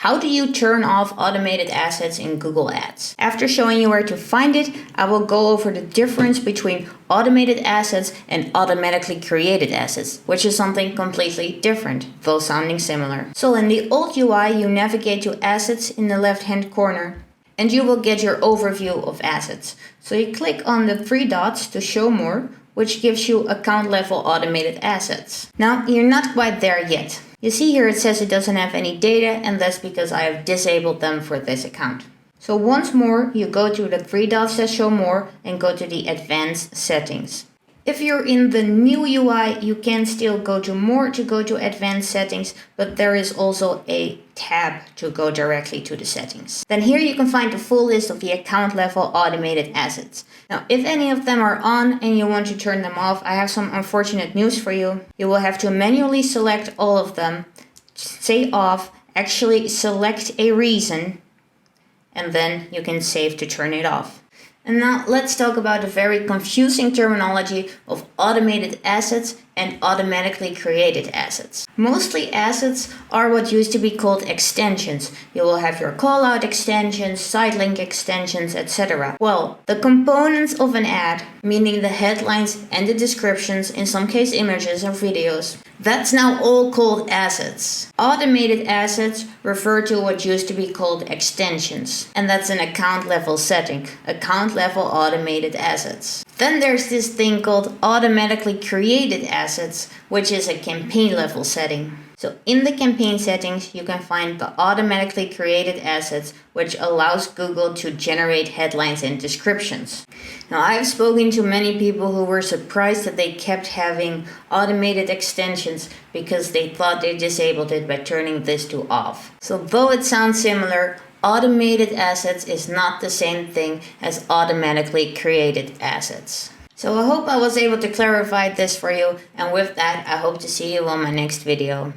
How do you turn off automated assets in Google Ads? After showing you where to find it, I will go over the difference between automated assets and automatically created assets, which is something completely different, though sounding similar. So in the old UI, you navigate to Assets in the left-hand corner, and you will get your overview of assets. So you click on the three dots to show more, which gives you account level automated assets. Now, you're not quite there yet. You see here it says it doesn't have any data, and that's because I have disabled them for this account. So once more, you go to the three dots that show more and go to the advanced settings. If you're in the new UI, you can still go to more to go to advanced settings, but there is also a tab to go directly to the settings. Then here you can find the full list of the account level automated assets. Now, if any of them are on and you want to turn them off, I have some unfortunate news for you. You will have to manually select all of them, say off, actually select a reason, and then you can save to turn it off. And now let's talk about the very confusing terminology of automated assets and automatically created assets. Mostly assets are what used to be called extensions. You will have your callout extensions, sitelink extensions, etc. Well, the components of an ad, meaning the headlines and the descriptions, in some case images or videos, that's now all called assets. Automated assets refer to what used to be called extensions, and that's an account level setting, account level automated assets. Then there's this thing called automatically created assets, which is a campaign level setting. So in the campaign settings, you can find the automatically created assets, which allows Google to generate headlines and descriptions. Now, I've spoken to many people who were surprised that they kept having automated extensions because they thought they disabled it by turning this to off. So though it sounds similar, automated assets is not the same thing as automatically created assets. So I hope I was able to clarify this for you, and with that, I hope to see you on my next video.